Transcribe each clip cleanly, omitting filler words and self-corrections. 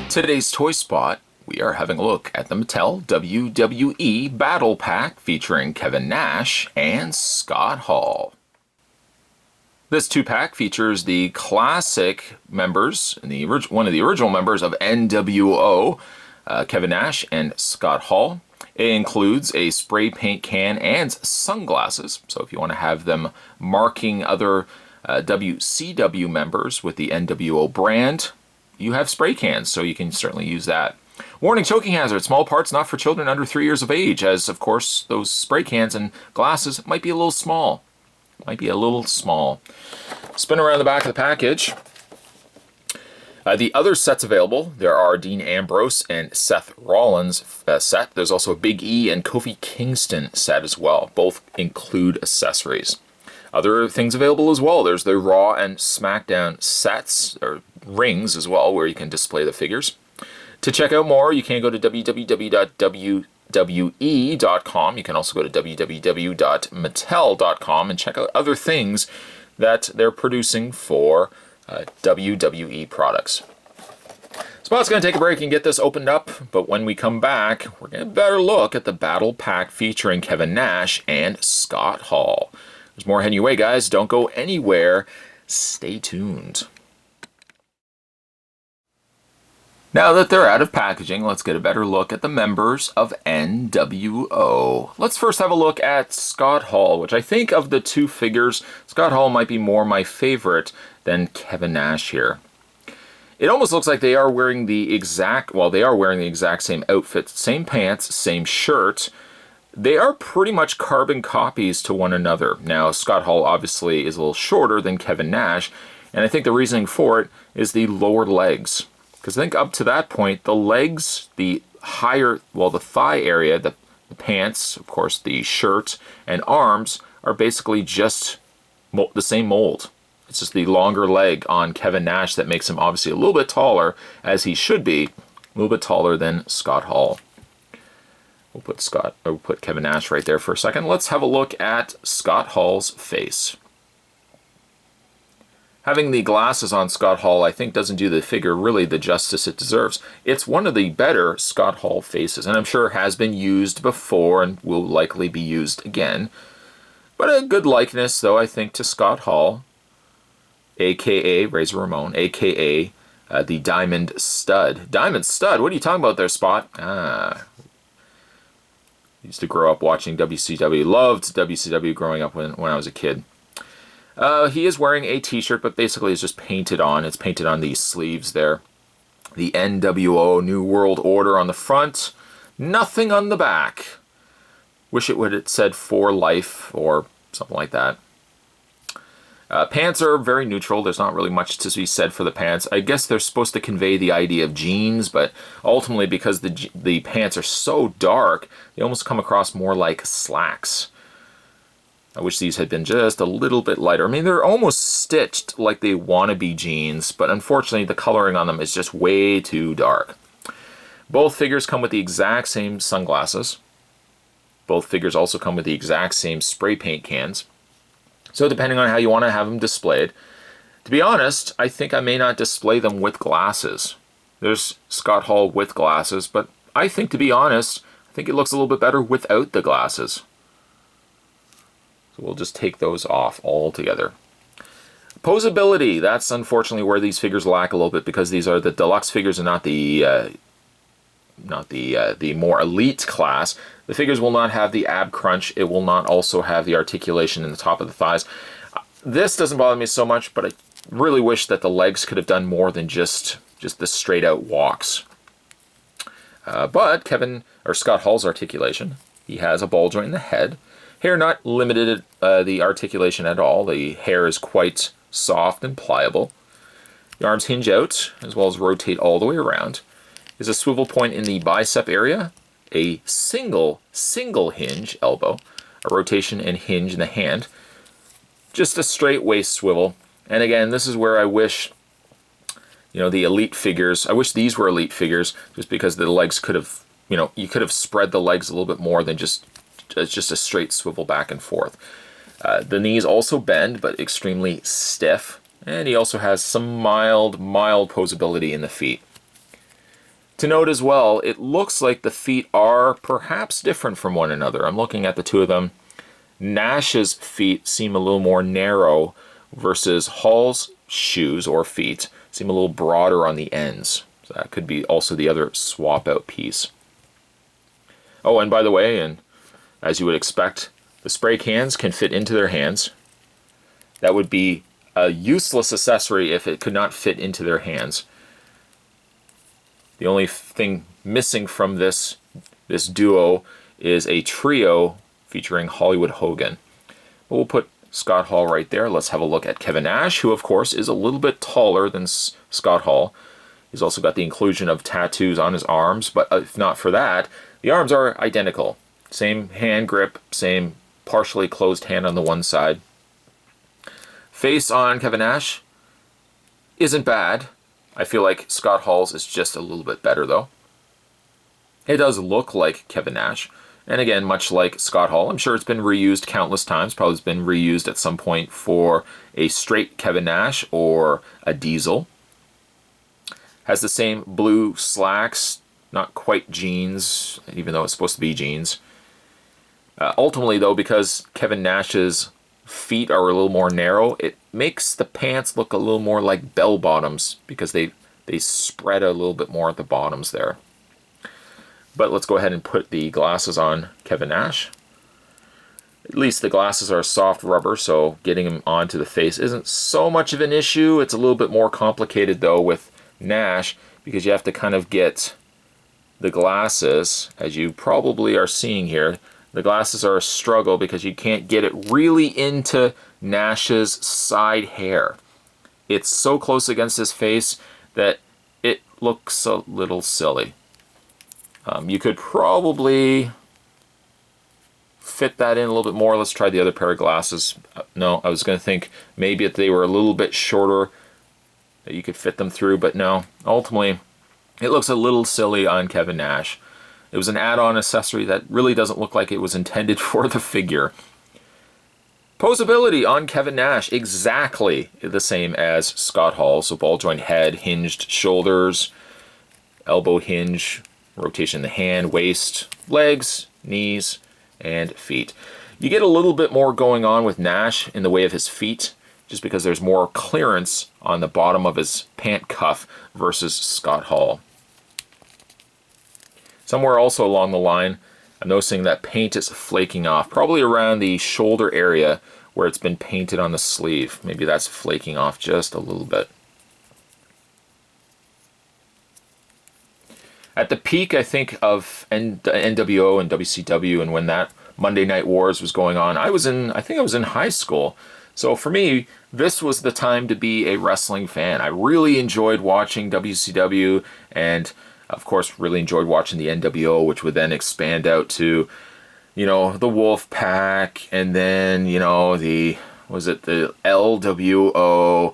Today's Toy Spot, we are having a look at the Mattel WWE Battle Pack featuring Kevin Nash and Scott Hall. This 2-pack features the classic members, one of the original members of NWO, Kevin Nash and Scott Hall. It includes a spray paint can and sunglasses, so if you want to have them marking other WCW members with the NWO brand, you have spray cans, so you can certainly use that. Warning: choking hazard. Small parts not for children under 3 years of age, as of course those spray cans and glasses might be a little small. Spin around the back of the package. The other sets available, there are Dean Ambrose and Seth Rollins set. There's also a Big E and Kofi Kingston set as well. Both include accessories. Other things available as well. There's the Raw and SmackDown sets, or rings as well, where you can display the figures. To check out more, you can go to www.wwe.com. You can also go to www.mattel.com and check out other things that they're producing for WWE products. Spot's going to take a break and get this opened up, but when we come back, we're going to better look at the Battle Pack featuring Kevin Nash and Scott Hall. There's more heading your way, guys. Don't go anywhere. Stay tuned. Now that they're out of packaging, let's get a better look at the members of NWO. Let's first have a look at Scott Hall, which I think of the two figures, Scott Hall might be more my favorite than Kevin Nash here. It almost looks like they are wearing the exact same outfit, same pants, same shirt. They are pretty much carbon copies to one another. Now, Scott Hall obviously is a little shorter than Kevin Nash, and I think the reasoning for it is the lower legs. Because I think up to that point, the legs, the thigh area, the pants, of course, the shirt, and arms are basically just the same mold. It's just the longer leg on Kevin Nash that makes him obviously a little bit taller, as he should be, a little bit taller than Scott Hall. We'll put Kevin Nash right there for a second. Let's have a look at Scott Hall's face. Having the glasses on Scott Hall, I think, doesn't do the figure really the justice it deserves. It's one of the better Scott Hall faces, and I'm sure has been used before and will likely be used again. But a good likeness, though, I think, to Scott Hall, a.k.a. Razor Ramon, a.k.a. The Diamond Stud. Diamond Stud? What are you talking about there, Spot? Used to grow up watching WCW. Loved WCW growing up when I was a kid. He is wearing a t-shirt, but basically it's just painted on. It's painted on these sleeves there. The NWO New World Order on the front. Nothing on the back. Wish it would have said For Life or something like that. Pants are very neutral. There's not really much to be said for the pants. I guess they're supposed to convey the idea of jeans, but ultimately because the pants are so dark, they almost come across more like slacks. I wish these had been just a little bit lighter. I mean, they're almost stitched like they want to be jeans, but unfortunately the coloring on them is just way too dark. Both figures come with the exact same sunglasses. Both figures also come with the exact same spray paint cans. So depending on how you want to have them displayed, to be honest, I think I may not display them with glasses. There's Scott Hall with glasses, but I think, to be honest, I think it looks a little bit better without the glasses. So we'll just take those off altogether. Poseability, that's unfortunately where these figures lack a little bit, because these are the deluxe figures and not the more elite class. The figures will not have the ab crunch. It will not also have the articulation in the top of the thighs. This doesn't bother me so much, but I really wish that the legs could have done more than just the straight out walks. But Scott Hall's articulation, he has a ball joint in the head. Hair not limited the articulation at all. The hair is quite soft and pliable. The arms hinge out as well as rotate all the way around. There's a swivel point in the bicep area, a single hinge elbow, a rotation and hinge in the hand, just a straight waist swivel. And again, this is where I wish, the elite figures, I wish these were elite figures, just because the legs could have, you could have spread the legs a little bit more than just a straight swivel back and forth. The knees also bend, but extremely stiff. And he also has some mild poseability in the feet. To note as well, it looks like the feet are perhaps different from one another. I'm looking at the two of them. Nash's feet seem a little more narrow versus Hall's shoes or feet seem a little broader on the ends. So that could be also the other swap out piece. Oh, and by the way, and as you would expect, the spray cans can fit into their hands. That would be a useless accessory if it could not fit into their hands. The only thing missing from this duo is a trio featuring Hollywood Hogan. But we'll put Scott Hall right there. Let's have a look at Kevin Nash, who of course is a little bit taller than Scott Hall. He's also got the inclusion of tattoos on his arms, but if not for that, the arms are identical. Same hand grip, same partially closed hand on the one side. Face on Kevin Nash isn't bad. I feel like Scott Hall's is just a little bit better though. It does look like Kevin Nash. And again, much like Scott Hall, I'm sure it's been reused countless times. Probably it's been reused at some point for a straight Kevin Nash or a Diesel. Has the same blue slacks, not quite jeans, even though it's supposed to be jeans. Ultimately though, because Kevin Nash's feet are a little more narrow, it makes the pants look a little more like bell bottoms because they spread a little bit more at the bottoms there. But let's go ahead and put the glasses on Kevin Nash. At least the glasses are soft rubber, so getting them onto the face isn't so much of an issue. It's a little bit more complicated though with Nash because you have to kind of get the glasses, as you probably are seeing here. The glasses are a struggle because you can't get it really into Nash's side hair. It's so close against his face that it looks a little silly. You could probably fit that in a little bit more. Let's try the other pair of glasses. No, I was going to think maybe if they were a little bit shorter that you could fit them through, but no. Ultimately, it looks a little silly on Kevin Nash. It was an add-on accessory that really doesn't look like it was intended for the figure. Poseability on Kevin Nash, exactly the same as Scott Hall. So ball joint head, hinged shoulders, elbow hinge, rotation in the hand, waist, legs, knees, and feet. You get a little bit more going on with Nash in the way of his feet, just because there's more clearance on the bottom of his pant cuff versus Scott Hall. Somewhere also along the line, I'm noticing that paint is flaking off, probably around the shoulder area where it's been painted on the sleeve. Maybe that's flaking off just a little bit. At the peak, I think, of NWO and WCW, and when that Monday Night Wars was going on, I think I was in high school. So for me, this was the time to be a wrestling fan. I really enjoyed watching WCW, and of course, really enjoyed watching the NWO, which would then expand out to, you know, the Wolf Pack, and then, you know, the LWO,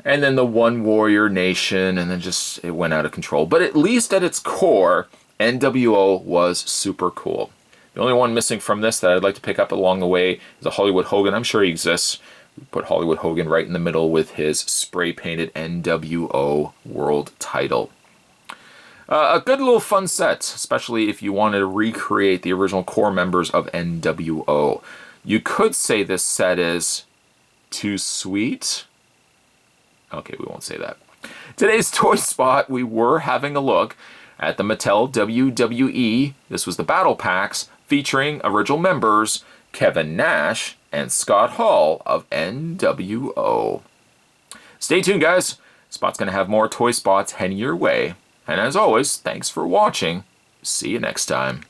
and then the One Warrior Nation, and then just it went out of control. But at least at its core, NWO was super cool. The only one missing from this that I'd like to pick up along the way is a Hollywood Hogan. I'm sure he exists. We put Hollywood Hogan right in the middle with his spray-painted NWO world title. A good little fun set, especially if you wanted to recreate the original core members of NWO. You could say this set is too sweet. Okay, we won't say that. Today's toy spot, we were having a look at the Mattel WWE. This was the Battle Packs featuring original members Kevin Nash and Scott Hall of NWO. Stay tuned, guys. Spot's going to have more toy spots heading your way. And as always, thanks for watching. See you next time.